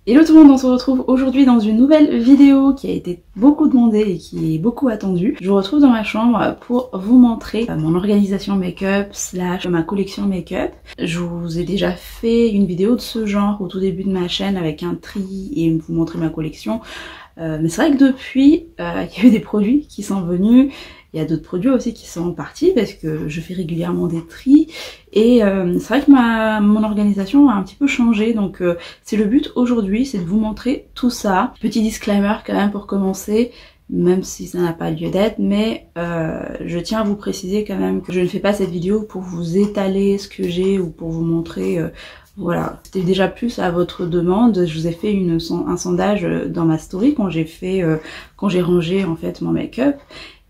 Hello tout le monde, on se retrouve aujourd'hui dans une nouvelle vidéo qui a été beaucoup demandée et qui est beaucoup attendue. Je vous retrouve dans ma chambre pour vous montrer mon organisation make-up slash ma collection make-up. Je vous ai déjà fait une vidéo de ce genre au tout début de ma chaîne avec un tri et vous montrer ma collection. Mais c'est vrai que depuis, il y a eu des produits qui sont venus. Il y a d'autres produits aussi qui sont partis parce que je fais régulièrement des tris et c'est vrai que mon organisation a un petit peu changé, donc c'est le but aujourd'hui, c'est de vous montrer tout ça. Petit disclaimer quand même pour commencer, même si ça n'a pas lieu d'être, mais je tiens à vous préciser quand même que je ne fais pas cette vidéo pour vous étaler ce que j'ai ou pour vous montrer... Voilà, c'était déjà plus à votre demande. Je vous ai fait un sondage dans ma story quand j'ai rangé en fait mon make-up.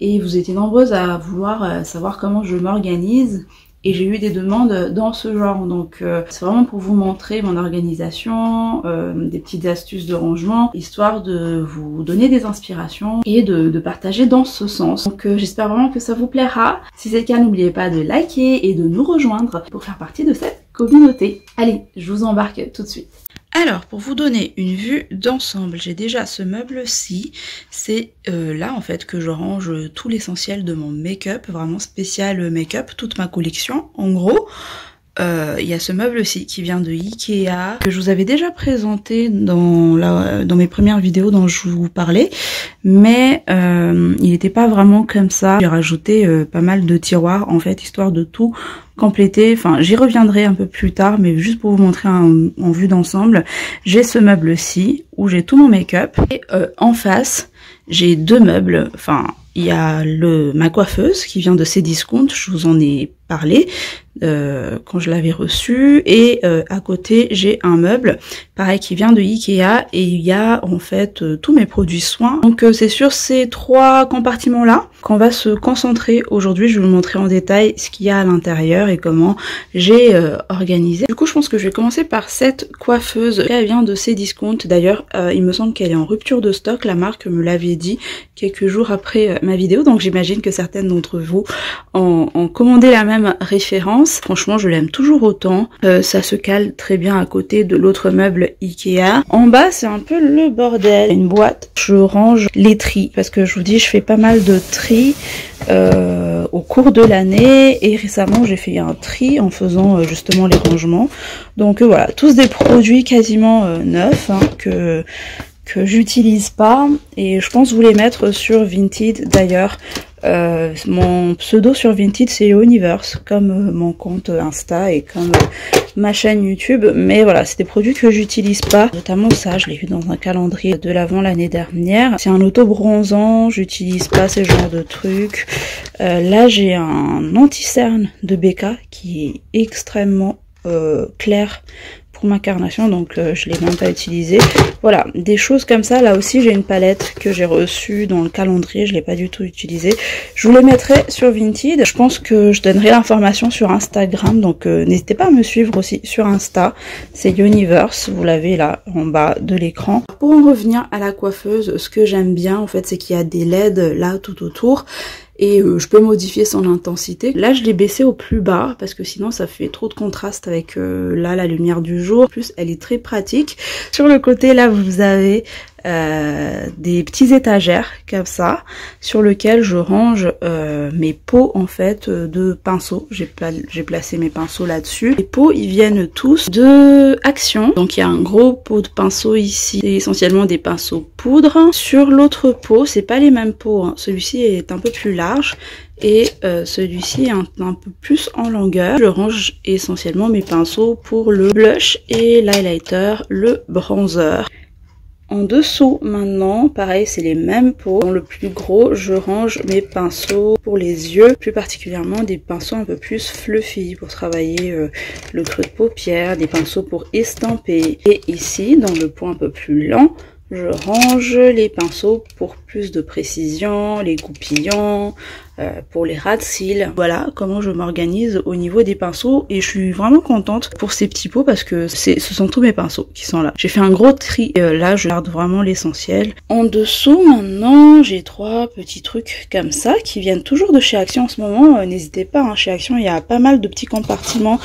Et vous étiez nombreuses à vouloir savoir comment je m'organise et j'ai eu des demandes dans ce genre. Donc c'est vraiment pour vous montrer mon organisation, des petites astuces de rangement, histoire de vous donner des inspirations et de partager dans ce sens. Donc j'espère vraiment que ça vous plaira. Si c'est le cas, n'oubliez pas de liker et de nous rejoindre pour faire partie de cette communauté. Allez, je vous embarque tout de suite. Alors, pour vous donner une vue d'ensemble, j'ai déjà ce meuble-ci. C'est là, en fait, que je range tout l'essentiel de mon make-up, vraiment spécial make-up, toute ma collection, en gros. Il y a ce meuble-ci qui vient de Ikea, que je vous avais déjà présenté dans mes premières vidéos dont je vous parlais, mais il n'était pas vraiment comme ça. J'ai rajouté pas mal de tiroirs, en fait, histoire de tout compléter. Enfin, j'y reviendrai un peu plus tard, mais juste pour vous montrer en vue d'ensemble, j'ai ce meuble-ci où j'ai tout mon make-up et en face, j'ai deux meubles. Enfin, il y a ma coiffeuse qui vient de Cdiscount, je vous en ai parlé quand je l'avais reçu, et à côté j'ai un meuble pareil qui vient de Ikea et il y a en fait tous mes produits soins. Donc c'est sur ces trois compartiments là qu'on va se concentrer aujourd'hui. Je vais vous montrer en détail ce qu'il y a à l'intérieur et comment j'ai organisé. Du coup je pense que je vais commencer par cette coiffeuse. Elle vient de Cdiscount, d'ailleurs il me semble qu'elle est en rupture de stock, la marque me l'avait dit quelques jours après ma vidéo, donc j'imagine que certaines d'entre vous ont commandé la même référence. Franchement je l'aime toujours autant, ça se cale très bien à côté de l'autre meuble Ikea. En bas c'est un peu le bordel, une boîte, je range les tris parce que je vous dis je fais pas mal de tri au cours de l'année et récemment j'ai fait un tri en faisant justement les rangements. Donc voilà, tous des produits quasiment neufs que j'utilise pas et je pense vous les mettre sur Vinted. D'ailleurs mon pseudo sur Vinted c'est Universe, comme mon compte Insta et comme ma chaîne YouTube, mais voilà c'est des produits que j'utilise pas, notamment ça je l'ai vu dans un calendrier de l'Avent l'année dernière. C'est un auto bronzant, j'utilise pas ce genre de trucs. Là j'ai un anti-cerne de Becca qui est extrêmement clair pour ma carnation, donc je l'ai même pas utilisé. Voilà, des choses comme ça. Là aussi j'ai une palette que j'ai reçue dans le calendrier, je l'ai pas du tout utilisée. Je vous les mettrai sur Vinted. Je pense que je donnerai l'information sur Instagram, donc n'hésitez pas à me suivre aussi sur Insta, c'est Universe, vous l'avez là en bas de l'écran. Pour en revenir à la coiffeuse, ce que j'aime bien en fait c'est qu'il y a des LED là tout autour et je peux modifier son intensité. Là je l'ai baissé au plus bas parce que sinon ça fait trop de contraste avec là la lumière du jour. En plus elle est très pratique. Sur le côté là vous avez des petits étagères comme ça sur lequel je range mes pots en fait de pinceaux. J'ai placé mes pinceaux là-dessus. Les pots ils viennent tous de Action, donc il y a un gros pot de pinceaux ici, c'est essentiellement des pinceaux poudre. Sur l'autre pot c'est pas les mêmes pots, hein. Celui-ci est un peu plus large et celui-ci est un peu plus en longueur. Je range essentiellement mes pinceaux pour le blush et l'highlighter, le bronzer. En dessous maintenant, pareil c'est les mêmes pots. Dans le plus gros, je range mes pinceaux pour les yeux, plus particulièrement des pinceaux un peu plus fluffy pour travailler le creux de paupière, des pinceaux pour estamper. Et ici, dans le pot un peu plus lent, je range les pinceaux pour plus de précision, les goupillons, pour les ras de cils. Voilà comment je m'organise au niveau des pinceaux et je suis vraiment contente pour ces petits pots parce que ce sont tous mes pinceaux qui sont là. J'ai fait un gros tri, là je garde vraiment l'essentiel. En dessous maintenant j'ai 3 petits trucs comme ça qui viennent toujours de chez Action en ce moment. N'hésitez pas, hein, chez Action il y a pas mal de petits compartiments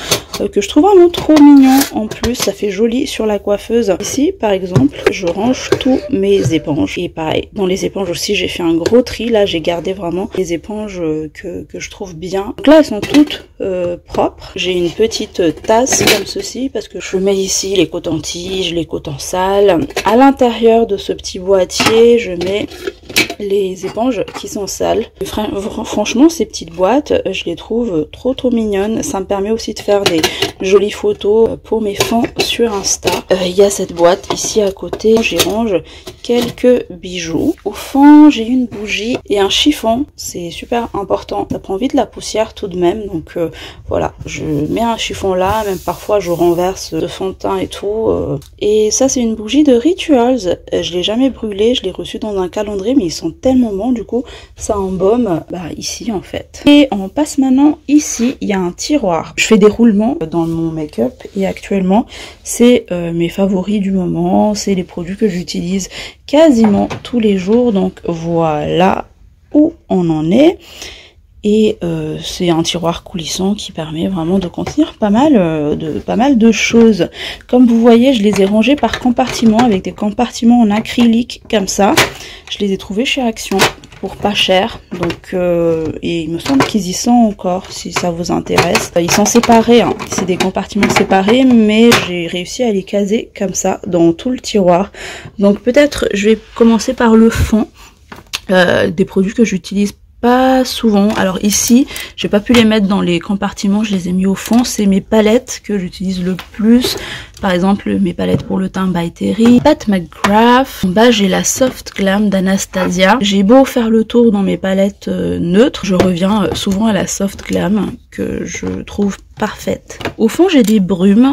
que je trouve vraiment trop mignons. En plus ça fait joli sur la coiffeuse. Ici par exemple je range tous mes éponges et pareil dans les éponges aussi j'ai fait un gros tri. Là j'ai gardé vraiment les éponges que je trouve bien. Donc là elles sont toutes propres. J'ai une petite tasse comme ceci parce que je mets ici les cotons-tiges, les cotons sales. À l'intérieur de ce petit boîtier je mets les éponges qui sont sales. Franchement ces petites boîtes je les trouve trop mignonnes. Ça me permet aussi de faire des jolies photos pour mes fonds sur Insta. Il y a cette boîte ici à côté, j'y range quelques bijoux. Au fond j'ai une bougie et un chiffon, c'est super important, ça prend vite la poussière tout de même, donc voilà, je mets un chiffon là, même parfois je renverse de fond de teint et tout. Et ça c'est une bougie de Rituals, je l'ai jamais brûlée, je l'ai reçue dans un calendrier mais ils sont tellement bons, du coup ça embaume ici en fait. Et on passe maintenant ici, il y a un tiroir. Je fais des roulements dans mon make-up et actuellement c'est mes favoris du moment, c'est les produits que j'utilise quasiment tous les jours, donc voilà où on en est. Et c'est un tiroir coulissant qui permet vraiment de contenir pas mal de choses. Comme vous voyez, je les ai rangés par compartiment avec des compartiments en acrylique comme ça. Je les ai trouvés chez Action pour pas cher, donc et il me semble qu'ils y sont encore si ça vous intéresse. Ils sont séparés, hein. C'est des compartiments séparés, mais j'ai réussi à les caser comme ça dans tout le tiroir. Donc peut-être je vais commencer par le fond, des produits que j'utilise pas souvent. Alors ici j'ai pas pu les mettre dans les compartiments, je les ai mis au fond. C'est mes palettes que j'utilise le plus, par exemple mes palettes pour le teint by Terry, Pat McGrath. En bas j'ai la Soft Glam d'Anastasia. J'ai beau faire le tour dans mes palettes neutres, je reviens souvent à la Soft Glam que je trouve parfaite. Au fond j'ai des brumes,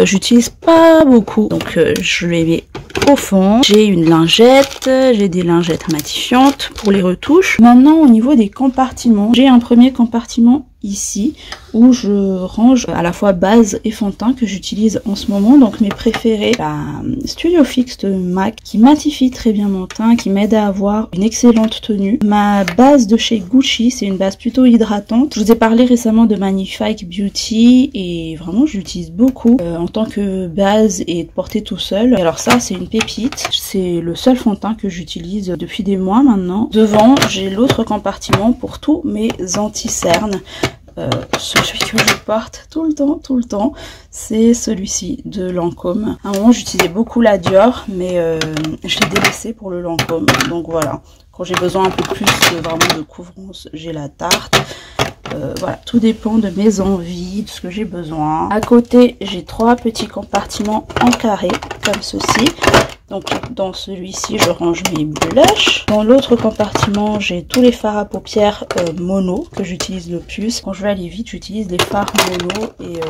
j'utilise pas beaucoup donc je les mets au fond. J'ai une lingette, j'ai des lingettes matifiantes pour les retouches. Maintenant au niveau des compartiments, j'ai un premier compartiment ici où je range à la fois base et fond de teint que j'utilise en ce moment. Donc mes préférés, la Studio Fix de MAC qui matifie très bien mon teint, qui m'aide à avoir une excellente tenue. Ma base de chez Gucci, c'est une base plutôt hydratante. Je vous ai parlé récemment de Magnifique Beauty et vraiment je l'utilise beaucoup en tant que base et de porter tout seul. Et alors ça c'est une pépite, c'est le seul fond de teint que j'utilise depuis des mois maintenant. Devant j'ai l'autre compartiment pour tous mes anti-cernes. Celui que je porte tout le temps, c'est celui-ci de Lancôme. À un moment j'utilisais beaucoup la Dior, mais je l'ai délaissé pour le Lancôme. Donc voilà, quand j'ai besoin un peu plus vraiment de couvrance, j'ai la Tarte. Voilà, tout dépend de mes envies, de ce que j'ai besoin. À côté, j'ai 3 petits compartiments en carré, comme ceci. Donc dans celui-ci, je range mes blushs. Dans l'autre compartiment, j'ai tous les fards à paupières mono que j'utilise le plus. Quand je veux aller vite, j'utilise les fards mono et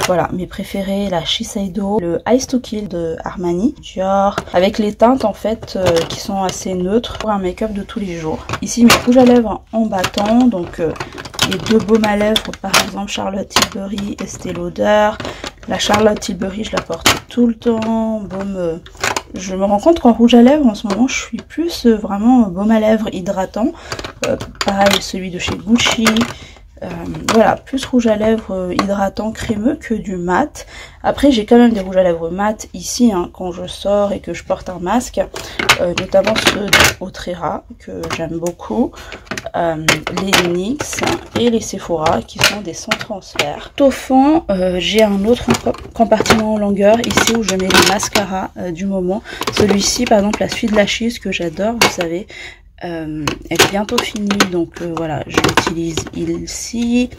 voilà, mes préférés, la Shiseido, le Ice to Kill de Armani, Dior, avec les teintes en fait qui sont assez neutres pour un make-up de tous les jours. Ici mes rouges à lèvres en bâton, donc les 2 baumes à lèvres, par exemple Charlotte Tilbury, Estée Lauder. La Charlotte Tilbury, je la porte tout le temps. Baume, je me rends compte qu'en rouge à lèvres, en ce moment, je suis plus vraiment baume à lèvres hydratant. Pareil, celui de chez Gucci. Voilà, plus rouge à lèvres hydratant crémeux que du mat. Après j'ai quand même des rouges à lèvres mat ici hein, quand je sors et que je porte un masque, notamment ceux de Otrera que j'aime beaucoup, les NYX et les Sephora qui sont des sans transfert. Tout au fond j'ai un autre compartiment en longueur ici où je mets les mascaras du moment. Celui-ci par exemple la Suite Lashes que j'adore, vous savez. Elle est bientôt finie donc voilà, je l'utilise ici.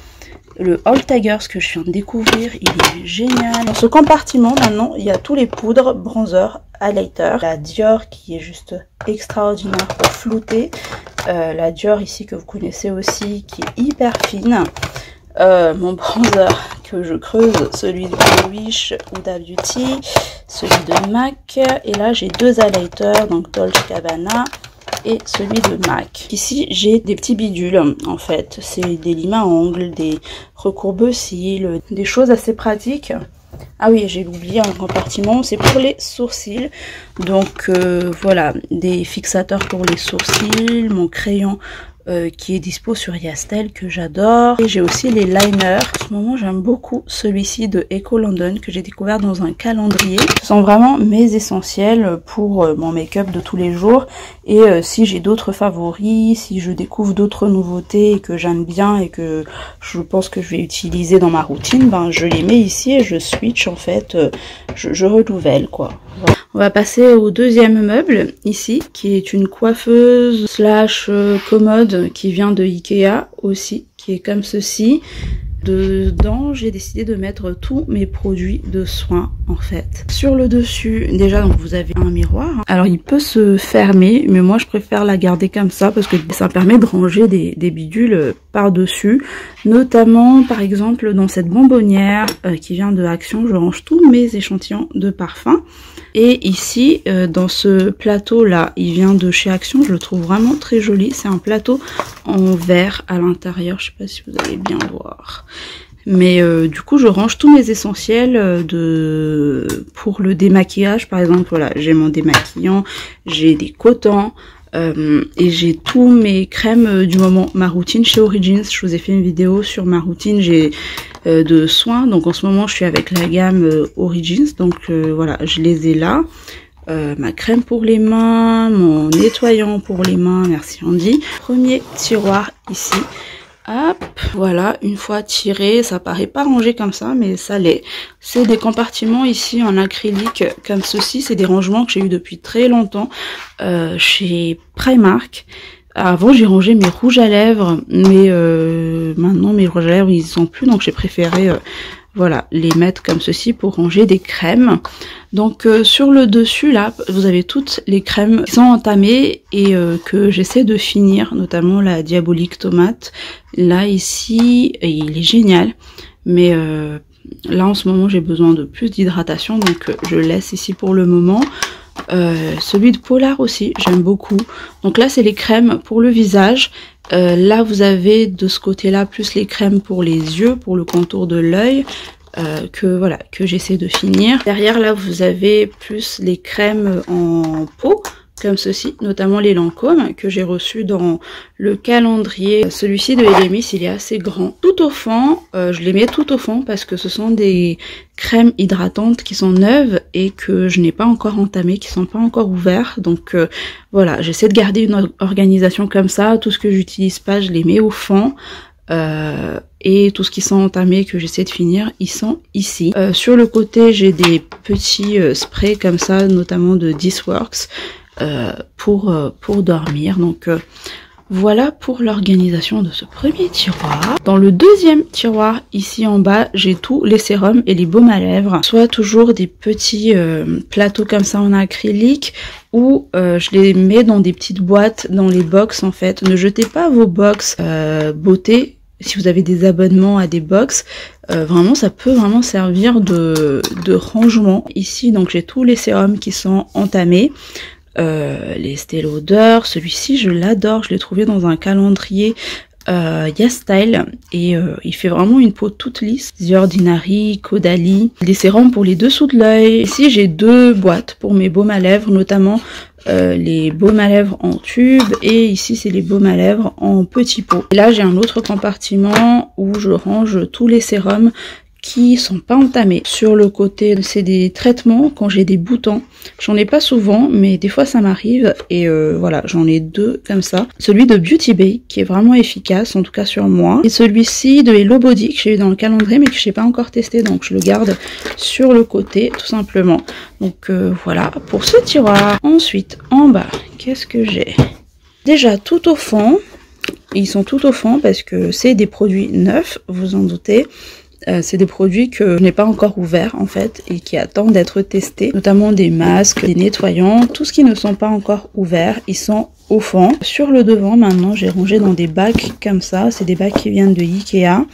Le All Tigers que je viens de découvrir, il est génial. Dans ce compartiment maintenant il y a tous les poudres, bronzer, highlighter. La Dior qui est juste extraordinaire pour flouter. La Dior ici que vous connaissez aussi qui est hyper fine. Mon bronzer que je creuse, celui de Wish ou Beauty, celui de MAC. Et là j'ai 2 highlighters, donc Dolce & Gabbana. et celui de MAC. Ici j'ai des petits bidules en fait, c'est des limes à ongles, des recourbe-cils, des choses assez pratiques. Ah oui, j'ai oublié un compartiment, c'est pour les sourcils. Donc voilà, des fixateurs pour les sourcils, mon crayon qui est dispo sur Yastel que j'adore. Et j'ai aussi les liners. En ce moment, j'aime beaucoup celui-ci de Eco London que j'ai découvert dans un calendrier. Ce sont vraiment mes essentiels pour mon make-up de tous les jours. Et si j'ai d'autres favoris, si je découvre d'autres nouveautés et que j'aime bien et que je pense que je vais utiliser dans ma routine, ben je les mets ici et je switch en fait, je renouvelle quoi. Voilà. On va passer au deuxième meuble ici qui est une coiffeuse slash commode qui vient de Ikea aussi, qui est comme ceci. Dedans, j'ai décidé de mettre tous mes produits de soins en fait. Sur le dessus, déjà donc vous avez un miroir. Alors il peut se fermer, mais moi je préfère la garder comme ça parce que ça permet de ranger des bidules par-dessus. Notamment par exemple dans cette bonbonnière qui vient de Action, je range tous mes échantillons de parfum. Et ici, dans ce plateau là, il vient de chez Action, je le trouve vraiment très joli. C'est un plateau en verre à l'intérieur, je sais pas si vous allez bien voir. Mais du coup, je range tous mes essentiels pour le démaquillage. Par exemple, voilà, j'ai mon démaquillant, j'ai des cotons et j'ai tous mes crèmes du moment. Ma routine chez Origins, je vous ai fait une vidéo sur ma routine de soins. Donc en ce moment, je suis avec la gamme Origins. Donc voilà, je les ai là. Ma crème pour les mains, mon nettoyant pour les mains, merci Andy. Premier tiroir ici. Hop, voilà, une fois tiré, ça paraît pas rangé comme ça, mais ça l'est. C'est des compartiments ici en acrylique comme ceci, c'est des rangements que j'ai eu depuis très longtemps chez Primark. Avant j'ai rangé mes rouges à lèvres, mais maintenant mes rouges à lèvres ils sont plus, donc j'ai préféré voilà, les mettre comme ceci pour ranger des crèmes. Donc sur le dessus là, vous avez toutes les crèmes qui sont entamées et que j'essaie de finir, notamment la Diabolique Tomate. Là ici, il est génial, mais là en ce moment j'ai besoin de plus d'hydratation, donc je laisse ici pour le moment. Celui de Polar aussi, j'aime beaucoup. Donc là c'est les crèmes pour le visage. Là vous avez de ce côté là plus les crèmes pour les yeux, pour le contour de l'œil, que j'essaie de finir. Derrière là vous avez plus les crèmes en peau comme ceci, notamment les Lancôme que j'ai reçus dans le calendrier. Celui-ci de Elemis, il est assez grand. Tout au fond, je les mets tout au fond parce que ce sont des crèmes hydratantes qui sont neuves et que je n'ai pas encore entamées, qui sont pas encore ouvertes. Donc voilà, j'essaie de garder une organisation comme ça. Tout ce que j'utilise pas, je les mets au fond. Et tout ce qui sont entamés que j'essaie de finir, ils sont ici. Sur le côté, j'ai des petits sprays comme ça, notamment de This Works. Pour dormir. Donc voilà pour l'organisation de ce premier tiroir. Dans le deuxième tiroir ici en bas, j'ai tous les sérums et les baumes à lèvres, soit toujours des petits plateaux comme ça en acrylique, ou je les mets dans des petites boîtes dans les box en fait. Ne jetez pas vos box beauté si vous avez des abonnements à des box. Vraiment ça peut vraiment servir de rangement. Ici donc j'ai tous les sérums qui sont entamés. Les Estée Lauder, celui-ci je l'adore, je l'ai trouvé dans un calendrier Yastyle et il fait vraiment une peau toute lisse. The Ordinary, Caudalie, des sérums pour les dessous de l'œil. Ici j'ai deux boîtes pour mes baumes à lèvres, notamment les baumes à lèvres en tube, et ici c'est les baumes à lèvres en petit pot. Et là j'ai un autre compartiment où je range tous les sérums qui sont pas entamés. Sur le côté, c'est des traitements quand j'ai des boutons. J'en ai pas souvent, mais des fois ça m'arrive. Et voilà, j'en ai deux comme ça. Celui de Beauty Bay, qui est vraiment efficace, en tout cas sur moi. Et celui-ci de Hello Body, que j'ai eu dans le calendrier, mais que je n'ai pas encore testé. Donc je le garde sur le côté, tout simplement. Donc voilà, pour ce tiroir. Ensuite, en bas, qu'est-ce que j'ai? Déjà, tout au fond. Ils sont tout au fond parce que c'est des produits neufs, vous en doutez. C'est des produits que je n'ai pas encore ouverts en fait et qui attendent d'être testés, notamment des masques, des nettoyants, tout ce qui ne sont pas encore ouverts, ils sont au fond. Sur le devant maintenant j'ai rangé dans des bacs comme ça, c'est des bacs qui viennent de Ikea.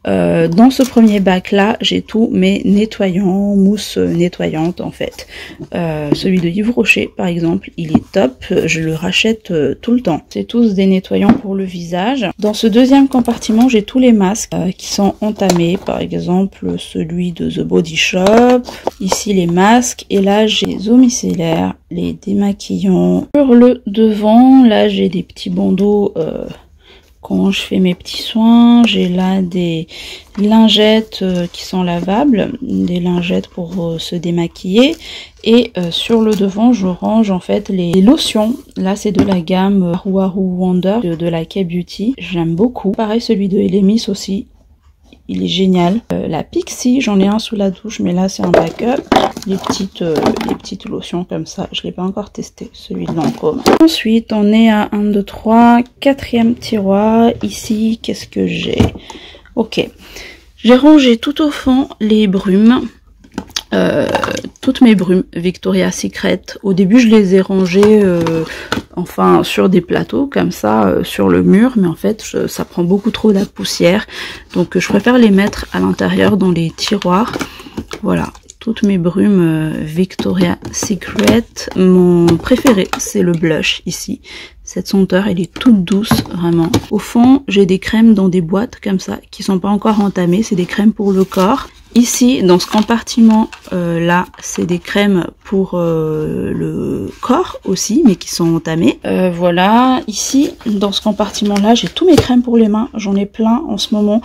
Dans ce premier bac là, j'ai tous mes nettoyants, mousse nettoyante en fait. Celui de Yves Rocher par exemple, il est top, je le rachète tout le temps. C'est tous des nettoyants pour le visage. Dans ce deuxième compartiment, j'ai tous les masques qui sont entamés, par exemple celui de The Body Shop, ici les masques, et là j'ai les eaux micellaires, les démaquillants. Sur le devant, là j'ai des petits bandeaux quand je fais mes petits soins. J'ai là des lingettes qui sont lavables, des lingettes pour se démaquiller. Et sur le devant, je range en fait les lotions. Là, c'est de la gamme Waru Wonder de la K-Beauty. J'aime beaucoup. Pareil, celui de Elemis aussi. Il est génial. La Pixi, j'en ai un sous la douche, mais là, c'est un backup. Les petites lotions comme ça. Je l'ai pas encore testé, celui de Lancôme. Ensuite, on est à 1, 2, 3, 4e tiroir. Ici, qu'est-ce que j'ai? Ok. J'ai rangé tout au fond les brumes. Toutes mes brumes Victoria's Secret. Au début, je les ai rangées enfin sur des plateaux comme ça sur le mur, mais en fait ça prend beaucoup trop de poussière, donc je préfère les mettre à l'intérieur dans les tiroirs. Voilà, toutes mes brumes Victoria's Secret. Mon préféré, c'est le blush ici. Cette senteur, elle est toute douce, vraiment. Au fond, j'ai des crèmes dans des boîtes comme ça, qui sont pas encore entamées. C'est des crèmes pour le corps. Ici, dans ce compartiment là, c'est des crèmes pour le corps aussi, mais qui sont entamées. Voilà, ici, dans ce compartiment-là, j'ai tous mes crèmes pour les mains. J'en ai plein en ce moment.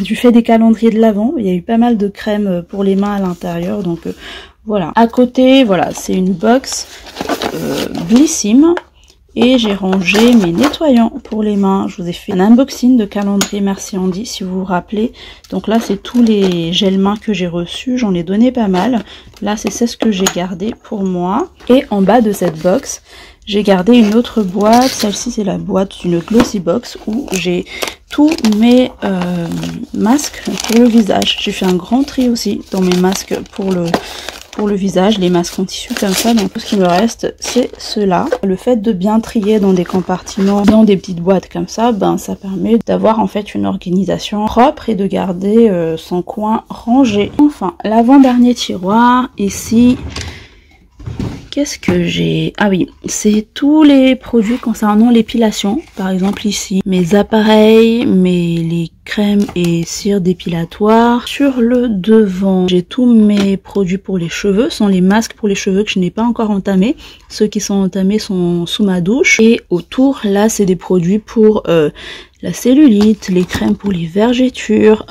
Du fait des calendriers de l'Avent, il y a eu pas mal de crèmes pour les mains à l'intérieur, donc voilà. À côté, voilà, c'est une box Blissim. Et j'ai rangé mes nettoyants pour les mains. Je vous ai fait un unboxing de calendrier Merci Andy, si vous vous rappelez. Donc là, c'est tous les gels mains que j'ai reçus. J'en ai donné pas mal. Là, c'est ce que j'ai gardé pour moi. Et en bas de cette box, j'ai gardé une autre boîte. Celle-ci, c'est la boîte d'une Glossy Box où j'ai tous mes masques pour le visage. J'ai fait un grand tri aussi dans mes masques pour le visage, les masques en tissu comme ça. Donc tout ce qui me reste, c'est cela. Le fait de bien trier dans des compartiments, dans des petites boîtes comme ça, ben ça permet d'avoir en fait une organisation propre et de garder son coin rangé. Enfin, l'avant-dernier tiroir, ici, qu'est-ce que j'ai? Ah oui, c'est tous les produits concernant l'épilation. Par exemple ici, mes appareils, les crèmes et cires dépilatoires. Sur le devant, j'ai tous mes produits pour les cheveux. Ce sont les masques pour les cheveux que je n'ai pas encore entamés. Ceux qui sont entamés sont sous ma douche. Et autour, là, c'est des produits pour la cellulite, les crèmes pour les vergetures,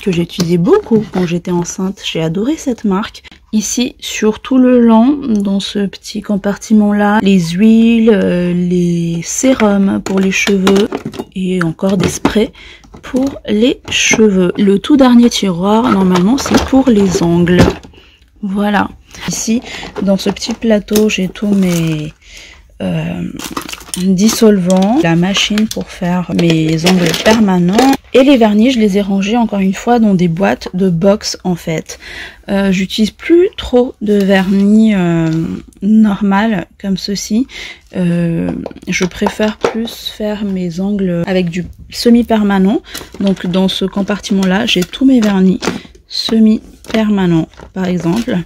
que j'ai utilisé beaucoup quand j'étais enceinte. J'ai adoré cette marque. Ici, sur tout le long, dans ce petit compartiment-là, les huiles, les sérums pour les cheveux et encore des sprays pour les cheveux. Le tout dernier tiroir, normalement, c'est pour les ongles. Voilà. Ici, dans ce petit plateau, j'ai tous mes dissolvants, la machine pour faire mes ongles permanents. Et les vernis, je les ai rangés encore une fois dans des boîtes de box en fait. J'utilise plus trop de vernis normal comme ceci. Je préfère plus faire mes ongles avec du semi-permanent. Donc dans ce compartiment-là, j'ai tous mes vernis semi-permanents par exemple.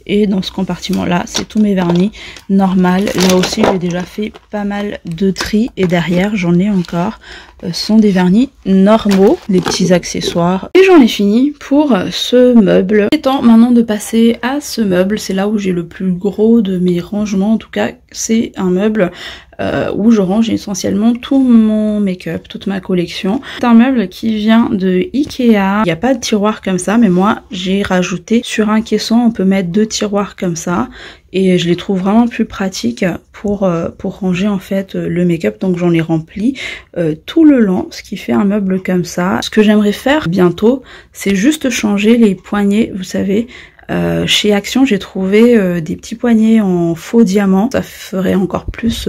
Et dans ce compartiment-là, c'est tous mes vernis normal. Là aussi, j'ai déjà fait pas mal de tri. Et derrière, j'en ai encore. Ce sont des vernis normaux, des petits accessoires. Et j'en ai fini pour ce meuble. Il est temps maintenant de passer à ce meuble. C'est là où j'ai le plus gros de mes rangements. En tout cas, c'est un meuble où je range essentiellement tout mon make-up, toute ma collection. C'est un meuble qui vient de Ikea. Il n'y a pas de tiroir comme ça, mais moi j'ai rajouté sur un caisson, on peut mettre 2 tiroirs comme ça. Et je les trouve vraiment plus pratiques pour ranger en fait le make-up. Donc j'en ai rempli tout le long, ce qui fait un meuble comme ça. Ce que j'aimerais faire bientôt, c'est juste changer les poignées, vous savez. Chez Action, j'ai trouvé des petits poignets en faux diamant. Ça ferait encore plus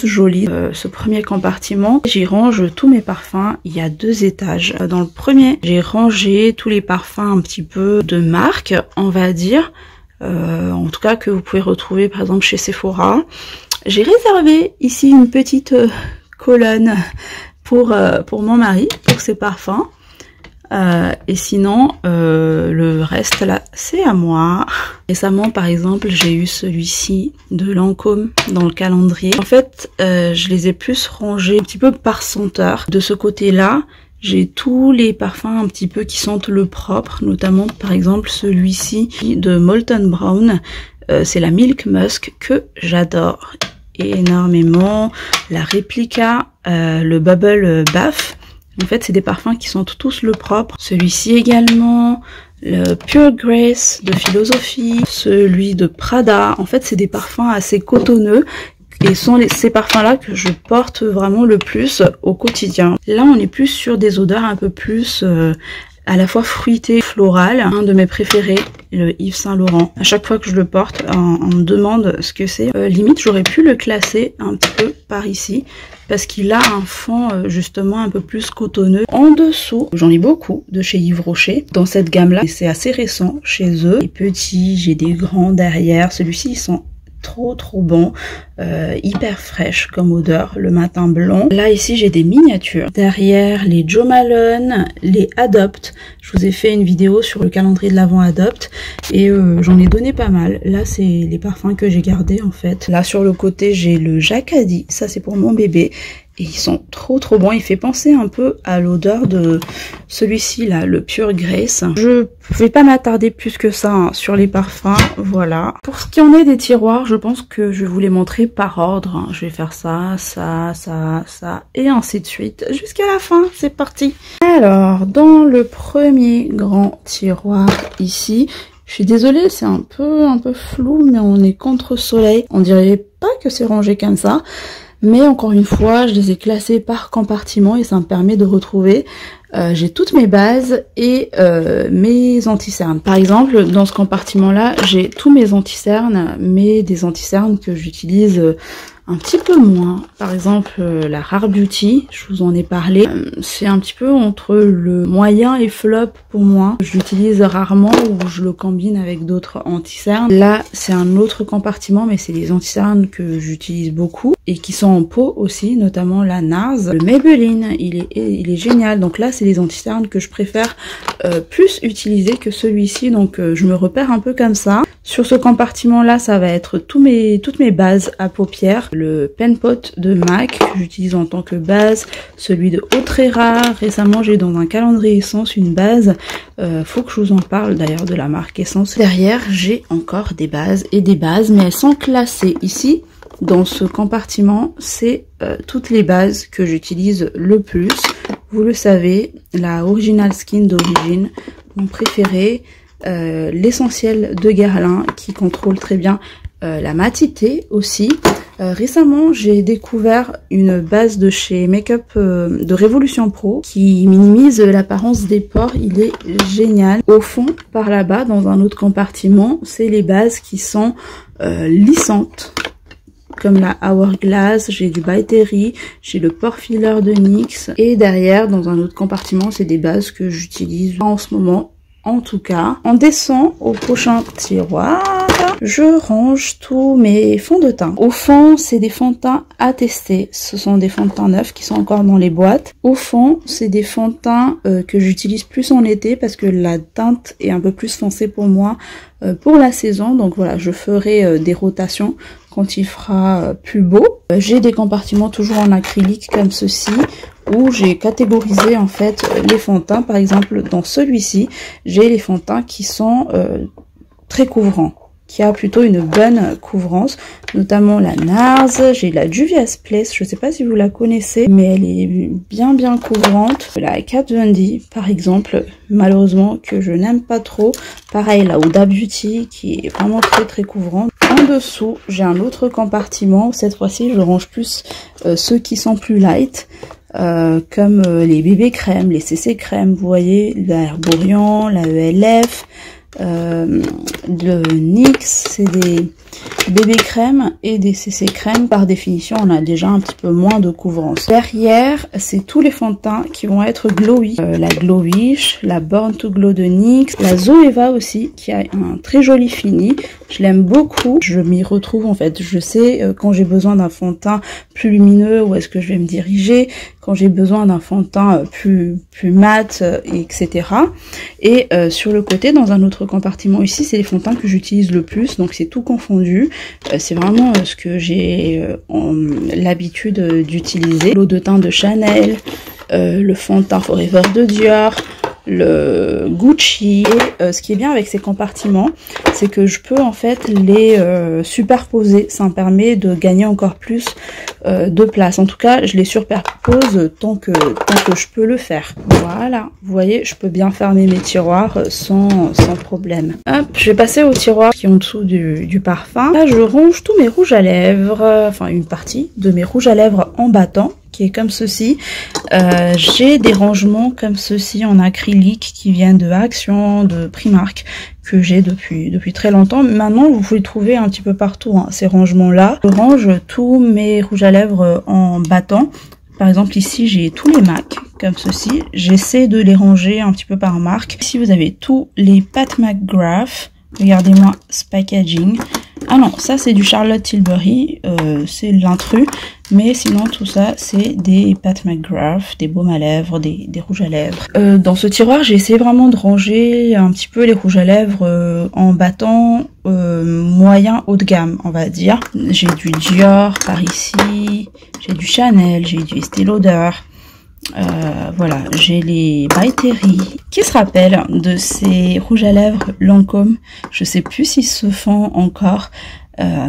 joli ce premier compartiment. J'y range tous mes parfums. Il y a 2 étages. Dans le premier, j'ai rangé tous les parfums un petit peu de marque, on va dire. En tout cas que vous pouvez retrouver par exemple chez Sephora. J'ai réservé ici une petite colonne pour mon mari, pour ses parfums. Et sinon, le reste là, c'est à moi. Récemment, par exemple, j'ai eu celui-ci de Lancôme dans le calendrier. En fait, je les ai plus rangés un petit peu par senteur. De ce côté-là, j'ai tous les parfums un petit peu qui sentent le propre, notamment par exemple celui-ci de Molton Brown. C'est la Milk Musk que j'adore énormément. La Replica, le Bubble Bath. En fait, c'est des parfums qui sentent tous le propre. Celui-ci également, le Pure Grace de Philosophie, celui de Prada. En fait, c'est des parfums assez cotonneux et sont ces parfums-là que je porte vraiment le plus au quotidien. Là, on est plus sur des odeurs un peu plus à la fois fruitées, florales. Un de mes préférés, le Yves Saint Laurent. À chaque fois que je le porte, on me demande ce que c'est. Limite, j'aurais pu le classer un petit peu par ici, parce qu'il a un fond justement un peu plus cotonneux. En dessous, j'en ai beaucoup de chez Yves Rocher dans cette gamme-là. C'est assez récent chez eux. Les petits, j'ai des grands derrière. Celui-ci, ils sont trop bon, hyper fraîche comme odeur, le matin blanc. Là ici j'ai des miniatures. Derrière les Jo Malone, les Adopt. Je vous ai fait une vidéo sur le calendrier de l'Avent Adopt et j'en ai donné pas mal. Là c'est les parfums que j'ai gardés en fait. Là sur le côté j'ai le Jacadi, ça c'est pour mon bébé. Et ils sont trop bons. Il fait penser un peu à l'odeur de celui-ci là, le Pure Grace. Je vais pas m'attarder plus que ça hein, sur les parfums. Voilà. Pour ce qui en est des tiroirs, je pense que je vais vous les montrer par ordre. Hein. Je vais faire ça, et ainsi de suite jusqu'à la fin. C'est parti. Alors, dans le premier grand tiroir ici, je suis désolée, c'est un peu flou, mais on est contre soleil. On dirait pas que c'est rangé comme ça. Mais encore une fois, je les ai classés par compartiment et ça me permet de retrouver. J'ai toutes mes bases et mes anti-cernes. Par exemple, dans ce compartiment-là, j'ai tous mes anti-cernes, mais des anti-cernes que j'utilise un petit peu moins. Par exemple, la Rare Beauty, je vous en ai parlé. C'est un petit peu entre le moyen et flop pour moi. Je l'utilise rarement ou je le combine avec d'autres anti-cernes. Là, c'est un autre compartiment, mais c'est des anti-cernes que j'utilise beaucoup et qui sont en pot aussi, notamment la NARS. Le Maybelline, il est génial. Donc là, c'est des anti-cernes que je préfère plus utiliser que celui-ci. Donc je me repère un peu comme ça. Sur ce compartiment-là, ça va être toutes mes bases à paupières. Le Pen Pot de MAC que j'utilise en tant que base, celui de Autrera. Récemment, j'ai dans un calendrier Essence une base. Faut que je vous en parle d'ailleurs de la marque Essence. Derrière, j'ai encore des bases et des bases, mais elles sont classées ici. Dans ce compartiment, c'est toutes les bases que j'utilise le plus. Vous le savez, la Original Skin d'Origine, mon préféré. L'essentiel de Guerlain qui contrôle très bien la matité aussi. Récemment, j'ai découvert une base de chez Make-up de Révolution Pro qui minimise l'apparence des pores. Il est génial. Au fond, par là-bas, dans un autre compartiment, c'est les bases qui sont lissantes. Comme la Hourglass, j'ai du By Terry, j'ai le Pore Filler de NYX. Et derrière, dans un autre compartiment, c'est des bases que j'utilise en ce moment. En tout cas, on descend au prochain tiroir. Je range tous mes fonds de teint. Au fond, c'est des fonds de teint à tester. Ce sont des fonds de teint neufs qui sont encore dans les boîtes. Au fond, c'est des fonds de teint que j'utilise plus en été parce que la teinte est un peu plus foncée pour moi pour la saison. Donc voilà, je ferai des rotations quand il fera plus beau. J'ai des compartiments toujours en acrylique comme ceci, où j'ai catégorisé en fait les fonds de teint. Par exemple, dans celui-ci, j'ai les fonds de teint qui sont très couvrants, qui a plutôt une bonne couvrance, notamment la NARS. J'ai la Juvia's Place, je sais pas si vous la connaissez, mais elle est bien couvrante. La Kat Von D, par exemple, malheureusement que je n'aime pas trop. Pareil, la Huda Beauty, qui est vraiment très couvrante. En dessous, j'ai un autre compartiment. Cette fois-ci, je range plus ceux qui sont plus light. Comme les bébés crèmes, les CC crèmes, vous voyez, la Herborian, la ELF, le NYX, c'est BB crème et des CC crème. Par définition, on a déjà un petit peu moins de couvrance. Derrière, c'est tous les fonds de teint qui vont être glowy. La Glowish, la Born to Glow de NYX, la Zoeva aussi, qui a un très joli fini. Je l'aime beaucoup. Je m'y retrouve en fait. Je sais quand j'ai besoin d'un fond de teint plus lumineux, où est-ce que je vais me diriger, quand j'ai besoin d'un fond de teint plus mat, etc. Et sur le côté, dans un autre compartiment ici, c'est les fonds de teint que j'utilise le plus, donc c'est tout confondu. C'est vraiment ce que j'ai l'habitude d'utiliser. L'eau de teint de Chanel, le fond de teint Forever de Dior, le Gucci. Et ce qui est bien avec ces compartiments, c'est que je peux en fait les superposer. Ça me permet de gagner encore plus de place. En tout cas, je les superpose tant que je peux le faire. Voilà, vous voyez, je peux bien fermer mes tiroirs sans problème. Hop, je vais passer au tiroir qui est en dessous du parfum. Là, je range tous mes rouges à lèvres, enfin une partie de mes rouges à lèvres en battant, qui est comme ceci. J'ai des rangements comme ceci en acrylique qui viennent de Action, de Primark, que j'ai depuis très longtemps. Maintenant, vous pouvez trouver un petit peu partout hein, ces rangements-là. Je range tous mes rouges à lèvres en battant. Par exemple, ici, j'ai tous les MAC, comme ceci. J'essaie de les ranger un petit peu par marque. Ici, vous avez tous les Pat McGrath. Regardez-moi ce packaging. Ah non, ça c'est du Charlotte Tilbury, c'est l'intrus. Mais sinon tout ça c'est des Pat McGrath, des baumes à lèvres, des rouges à lèvres. Dans ce tiroir j'ai essayé vraiment de ranger un petit peu les rouges à lèvres en battant moyen haut de gamme on va dire. J'ai du Dior par ici, j'ai du Chanel, j'ai du Estée Lauder. Voilà, j'ai les By Terry. Qui se rappelle de ces rouges à lèvres Lancôme? Je sais plus s'ils se font encore,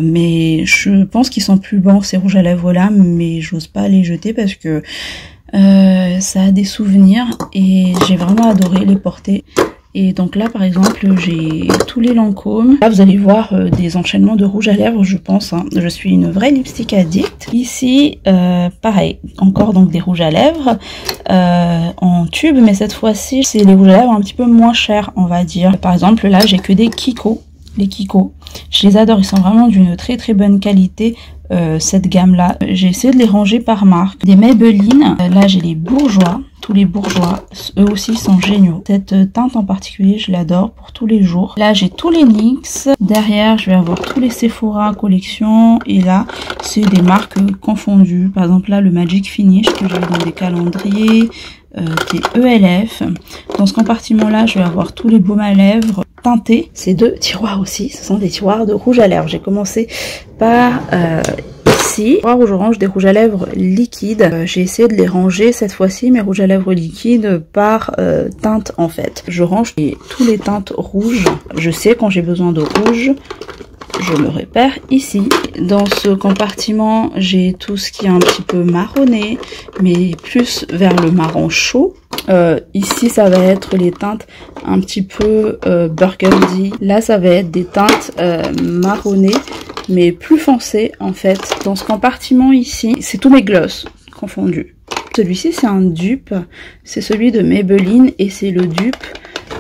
mais je pense qu'ils sont plus bons ces rouges à lèvres là, mais j'ose pas les jeter parce que ça a des souvenirs et j'ai vraiment adoré les porter. Et donc là par exemple j'ai tous les Lancôme. Là vous allez voir des enchaînements de rouge à lèvres je pense. Hein. Je suis une vraie lipstick addict. Ici pareil, encore donc des rouges à lèvres en tube, mais cette fois-ci c'est les rouges à lèvres un petit peu moins chers on va dire. Par exemple là j'ai que des Kiko. Les Kiko, je les adore, ils sont vraiment d'une très bonne qualité. Cette gamme là, j'ai essayé de les ranger par marque. Des Maybelline, là j'ai les Bourjois, tous les Bourjois, eux aussi sont géniaux. Cette teinte en particulier je l'adore pour tous les jours. Là j'ai tous les NYX, derrière je vais avoir tous les Sephora collection et là c'est des marques confondues. Par exemple là le Magic Finish que j'ai dans des calendriers, des ELF. Dans ce compartiment là je vais avoir tous les baumes à lèvres teintés. Ces deux tiroirs aussi, ce sont des tiroirs de rouge à lèvres. J'ai commencé par ici, où je range des rouges à lèvres liquides. J'ai essayé de les ranger cette fois-ci, mes rouges à lèvres liquides, par teinte en fait. Je range tous les teintes rouges. Je sais quand j'ai besoin de rouge, je le repère ici. Dans ce compartiment, j'ai tout ce qui est un petit peu marronné, mais plus vers le marron chaud. Ici, ça va être les teintes un petit peu burgundy. Là, ça va être des teintes marronnées, mais plus foncées en fait. Dans ce compartiment ici, c'est tous mes gloss confondus. Celui-ci, c'est un dupe. C'est celui de Maybelline et c'est le dupe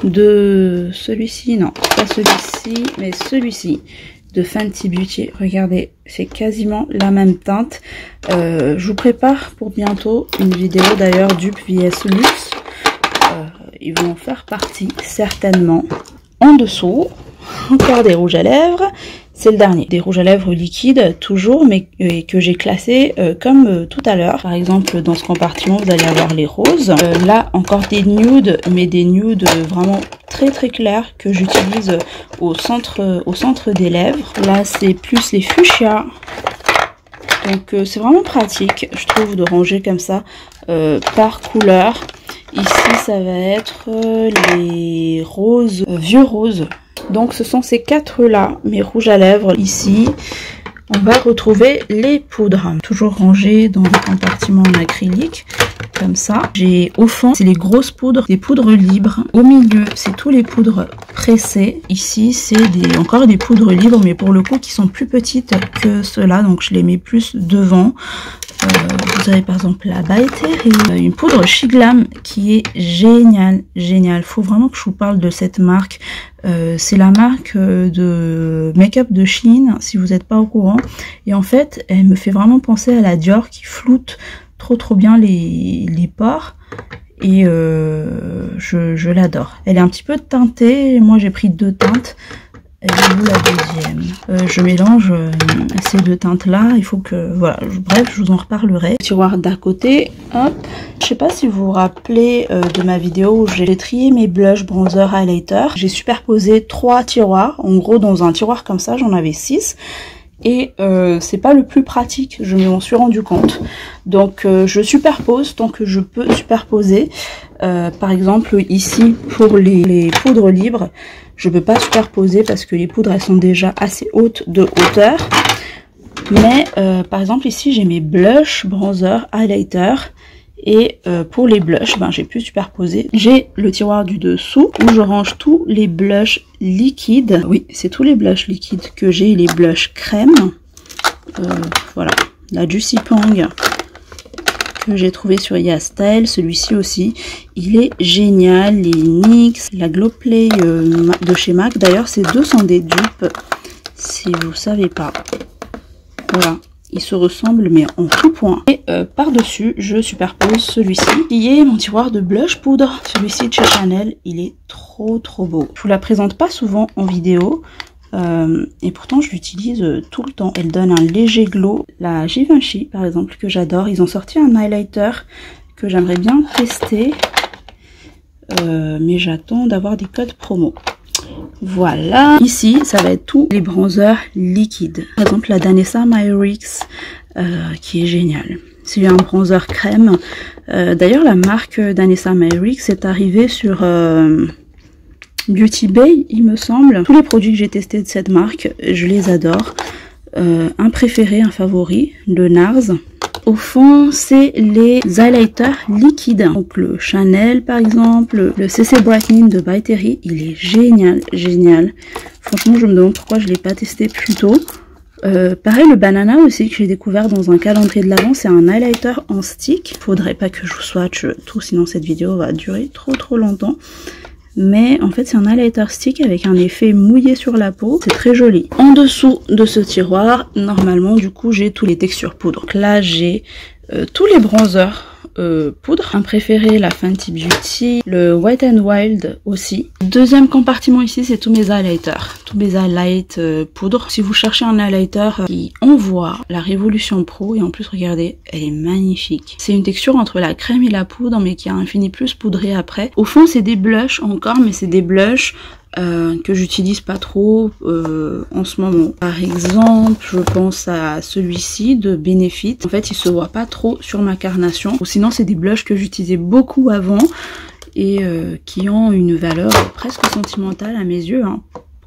de celui-ci. Non, pas celui-ci, mais celui-ci. De Fenty Beauty, regardez, c'est quasiment la même teinte. Je vous prépare pour bientôt une vidéo d'ailleurs dupe vs luxe. Ils vont en faire partie certainement. En dessous, encore des rouges à lèvres. C'est le dernier, des rouges à lèvres liquides toujours, mais que j'ai classé comme tout à l'heure. Par exemple, dans ce compartiment, vous allez avoir les roses. Là, encore des nudes, mais des nudes vraiment très clairs que j'utilise au centre des lèvres. Là, c'est plus les fuchsias. Donc, c'est vraiment pratique, je trouve, de ranger comme ça par couleur. Ici, ça va être les roses, vieux roses. Donc ce sont ces quatre là, mes rouges à lèvres. Ici, on va retrouver les poudres, toujours rangées dans des compartiments en acrylique, comme ça. J'ai au fond, c'est les grosses poudres, des poudres libres. Au milieu, c'est tous les poudres pressées. Ici, c'est encore des poudres libres, mais pour le coup, qui sont plus petites que ceux-là. Donc je les mets plus devant. Vous avez par exemple la By Terry, une poudre She Glam qui est géniale. Faut vraiment que je vous parle de cette marque. C'est la marque de make-up de Shein, si vous n'êtes pas au courant. Et en fait, elle me fait vraiment penser à la Dior qui floute trop bien les pores. Et je l'adore. Elle est un petit peu teintée. Moi, j'ai pris 2 teintes. Elle est où la deuxième? Je mélange ces 2 teintes là, il faut que, voilà, bref, je vous en reparlerai. Tiroir d'à côté, hop. Je sais pas si vous vous rappelez de ma vidéo où j'ai trié mes blushs, bronzer, highlighter. J'ai superposé 3 tiroirs, en gros dans un tiroir comme ça, j'en avais 6. Et c'est pas le plus pratique, je m'en suis rendu compte. Donc je superpose tant que je peux superposer. Par exemple ici pour les poudres libres, je peux pas superposer parce que les poudres elles sont déjà assez hautes de hauteur. Mais par exemple ici j'ai mes blushs, bronzer, highlighter. Et pour les blushs, ben, j'ai pu superposer. J'ai le tiroir du dessous où je range tous les blushs liquides. Oui, c'est tous les blushs liquides que j'ai, les blushs crème. Voilà, la Juicy Pang que j'ai trouvé sur YaStyle. Celui-ci aussi, il est génial. Les NYX, la Glow Play de chez MAC. D'ailleurs, ces deux sont des dupes, si vous savez pas. Voilà. Ils se ressemblent mais en tout point. Et par-dessus, je superpose celui-ci qui est mon tiroir de blush poudre. Celui-ci de chez Chanel, il est trop beau. Je vous la présente pas souvent en vidéo. Et pourtant je l'utilise tout le temps. Elle donne un léger glow. La Givenchy par exemple que j'adore. Ils ont sorti un highlighter que j'aimerais bien tester. Mais j'attends d'avoir des codes promo. Voilà, ici ça va être tous les bronzers liquides. Par exemple la Danessa Myrix qui est génial. C'est un bronzer crème. D'ailleurs la marque Danessa Myrix est arrivée sur Beauty Bay il me semble. Tous les produits que j'ai testés de cette marque, je les adore. Un préféré, un favori, le NARS. Au fond, c'est les highlighters liquides. Donc le Chanel par exemple, le CC Brightening de By Terry, il est génial. Franchement, je me demande pourquoi je ne l'ai pas testé plus tôt. Pareil, le Banana aussi que j'ai découvert dans un calendrier de l'Avent, c'est un highlighter en stick. Faudrait pas que je vous swatch tout, sinon cette vidéo va durer trop longtemps. Mais en fait c'est un highlighter stick avec un effet mouillé sur la peau, c'est très joli. En dessous de ce tiroir, normalement du coup j'ai tous les textures poudre. Donc là j'ai tous les bronzers poudre. Un préféré, la Fenty Beauty, le Wet n Wild aussi. Deuxième compartiment ici c'est tous mes highlighters, tous mes highlights poudre. Si vous cherchez un highlighter qui envoie, la Révolution Pro, et en plus regardez, elle est magnifique. C'est une texture entre la crème et la poudre mais qui a un fini plus poudré après. Au fond c'est des blushs encore, mais c'est des blushs que j'utilise pas trop en ce moment. Par exemple, je pense à celui-ci de Benefit. En fait, il se voit pas trop sur ma carnation. Ou sinon, c'est des blushs que j'utilisais beaucoup avant et qui ont une valeur presque sentimentale à mes yeux, hein.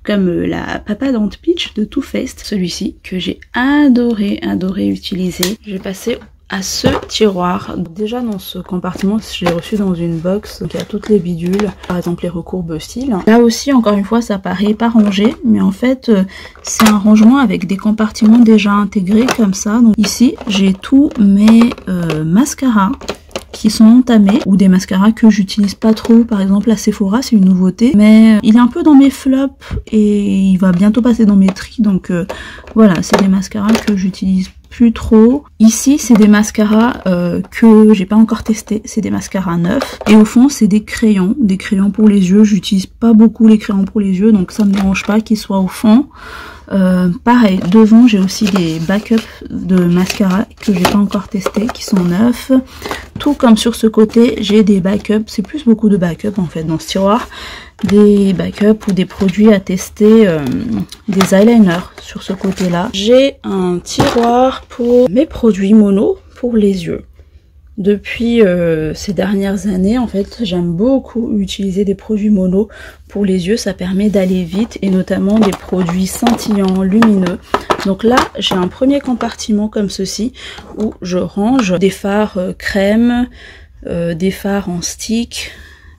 Comme la Papa Don't Peach de Too Faced. Celui-ci que j'ai adoré utiliser. Je vais passer à ce tiroir. Déjà dans ce compartiment, je l'ai reçu dans une box, donc il y a toutes les bidules, par exemple les recourbes cils. Là aussi, encore une fois, ça paraît pas rangé, mais en fait c'est un rangement avec des compartiments déjà intégrés comme ça. Donc ici j'ai tous mes mascaras qui sont entamés, ou des mascaras que j'utilise pas trop. Par exemple la Sephora, c'est une nouveauté, mais il est un peu dans mes flops et il va bientôt passer dans mes tris, donc voilà, c'est des mascaras que j'utilise plus trop. Ici c'est des mascaras que j'ai pas encore testé, c'est des mascaras neufs, et au fond c'est des crayons pour les yeux. J'utilise pas beaucoup les crayons pour les yeux, donc ça me dérange pas qu'ils soient au fond. Pareil, devant j'ai aussi des backups de mascara que j'ai pas encore testé, qui sont neufs. Tout comme sur ce côté j'ai des backups, c'est plus beaucoup de backups en fait dans ce tiroir, des backups ou des produits à tester, des eyeliners sur ce côté là. J'ai un tiroir pour mes produits mono pour les yeux. Depuis ces dernières années, en fait, j'aime beaucoup utiliser des produits mono pour les yeux. Ça permet d'aller vite, et notamment des produits scintillants, lumineux. Donc là, j'ai un premier compartiment comme ceci où je range des fards crème, des fards en stick,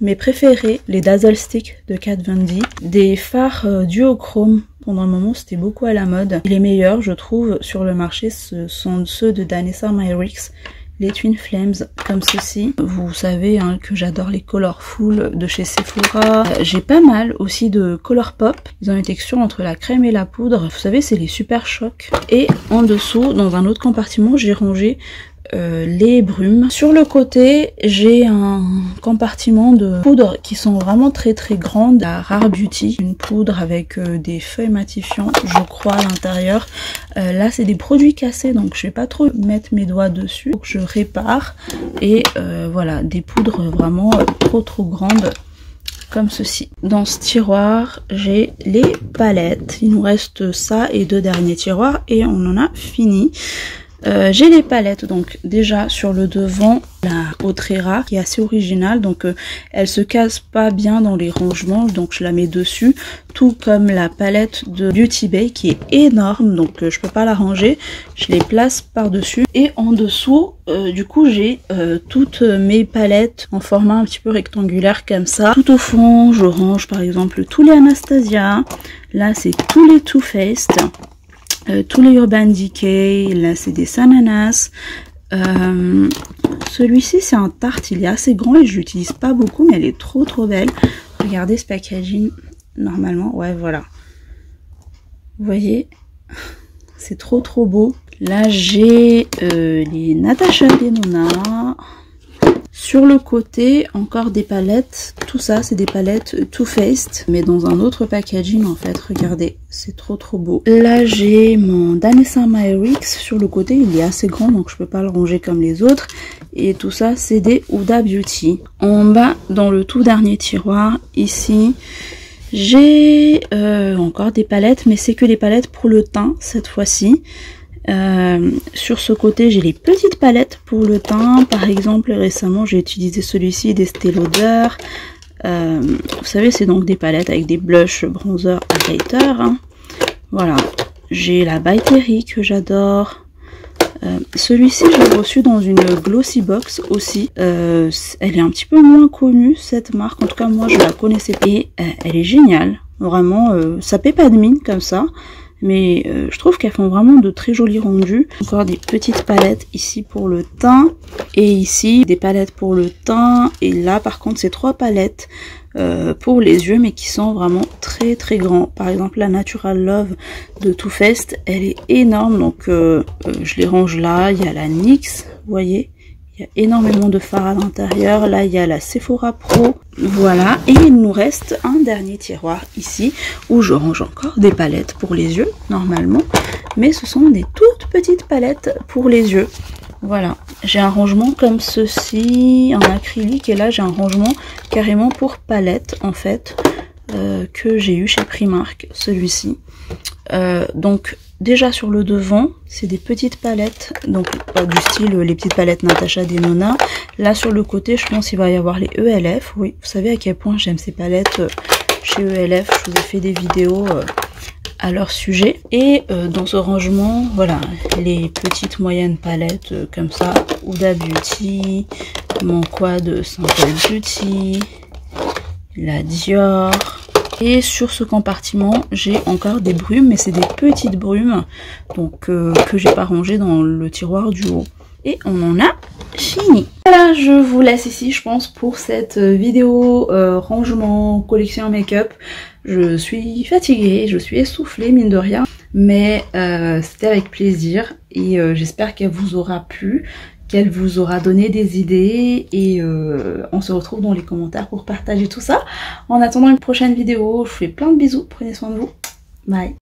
mes préférés, les Dazzle Stick de Kat Von D, des fards duochrome Pendant un moment c'était beaucoup à la mode. Les meilleurs je trouve sur le marché ce sont ceux de Danessa Myricks, les Twin Flames comme ceci. Vous savez hein, que j'adore les Colorful de chez Sephora. J'ai pas mal aussi de Colourpop. Ils ont une texture entre la crème et la poudre. Vous savez c'est les Super Chocs. Et en dessous dans un autre compartiment j'ai rangé les brumes. Sur le côté j'ai un compartiment de poudres qui sont vraiment très grandes. La Rare Beauty, une poudre avec des feuilles matifiants je crois à l'intérieur. Là c'est des produits cassés donc je vais pas trop mettre mes doigts dessus, donc je répare. Et voilà, des poudres vraiment trop grandes comme ceci. Dans ce tiroir j'ai les palettes, il nous reste ça et 2 derniers tiroirs et on en a fini. J'ai les palettes, donc déjà sur le devant la Autrera qui est assez originale, donc elle se casse pas bien dans les rangements, donc je la mets dessus, tout comme la palette de Beauty Bay qui est énorme, donc je peux pas la ranger, je les place par dessus. Et en dessous du coup j'ai toutes mes palettes en format un petit peu rectangulaire comme ça. Tout au fond je range par exemple tous les Anastasia, là c'est tous les Too Faced, tous les Urban Decay, là c'est des Sananas. Celui-ci c'est un Tarte, il est assez grand et je l'utilise pas beaucoup mais elle est trop belle. Regardez ce packaging normalement, ouais voilà. Vous voyez, c'est trop beau. Là j'ai les Natasha Denona. Sur le côté, encore des palettes. Tout ça, c'est des palettes Too Faced, mais dans un autre packaging en fait. Regardez, c'est trop beau. Là, j'ai mon Danessa Myricks. Sur le côté, il est assez grand, donc je peux pas le ranger comme les autres. Et tout ça, c'est des Huda Beauty. En bas, dans le tout dernier tiroir, ici, j'ai encore des palettes, mais c'est que des palettes pour le teint cette fois-ci. Sur ce côté j'ai les petites palettes pour le teint, par exemple récemment j'ai utilisé celui-ci d'Estée Lauder. Vous savez c'est donc des palettes avec des blushs, bronzer, highlighter hein. Voilà, j'ai la By Terry que j'adore. Celui-ci je l'ai reçu dans une glossy box aussi. Elle est un petit peu moins connue cette marque, en tout cas moi je la connaissais pas. Et elle est géniale, vraiment ça paie pas de mine comme ça. Mais je trouve qu'elles font vraiment de très jolis rendus. Encore des petites palettes ici pour le teint. Et ici des palettes pour le teint. Et là par contre c'est 3 palettes pour les yeux mais qui sont vraiment très grands. Par exemple la Natural Love de Too Faced, elle est énorme. Donc je les range là. Il y a la NYX, vous voyez. Il y a énormément de fards à l'intérieur. Là, il y a la Sephora Pro. Voilà. Et il nous reste un dernier tiroir ici où je range encore des palettes pour les yeux, normalement. Mais ce sont des toutes petites palettes pour les yeux. Voilà. J'ai un rangement comme ceci, en acrylique. Et là, j'ai un rangement carrément pour palettes, en fait, que j'ai eu chez Primark, celui-ci. Donc... Déjà sur le devant, c'est des petites palettes, donc du style les petites palettes Natasha Denona. Là sur le côté, je pense qu'il va y avoir les ELF. Oui, vous savez à quel point j'aime ces palettes chez ELF. Je vous ai fait des vidéos à leur sujet. Et dans ce rangement, voilà, les petites moyennes palettes comme ça. Huda Beauty, mon quad Simple Beauty, la Dior. Et sur ce compartiment, j'ai encore des brumes, mais c'est des petites brumes, donc que j'ai pas rangées dans le tiroir du haut. Et on en a fini. Voilà, je vous laisse ici, je pense, pour cette vidéo rangement, collection make-up. Je suis fatiguée, je suis essoufflée, mine de rien, mais c'était avec plaisir et j'espère qu'elle vous aura plu, qu'elle vous aura donné des idées et on se retrouve dans les commentaires pour partager tout ça. En attendant une prochaine vidéo, je vous fais plein de bisous, prenez soin de vous, bye.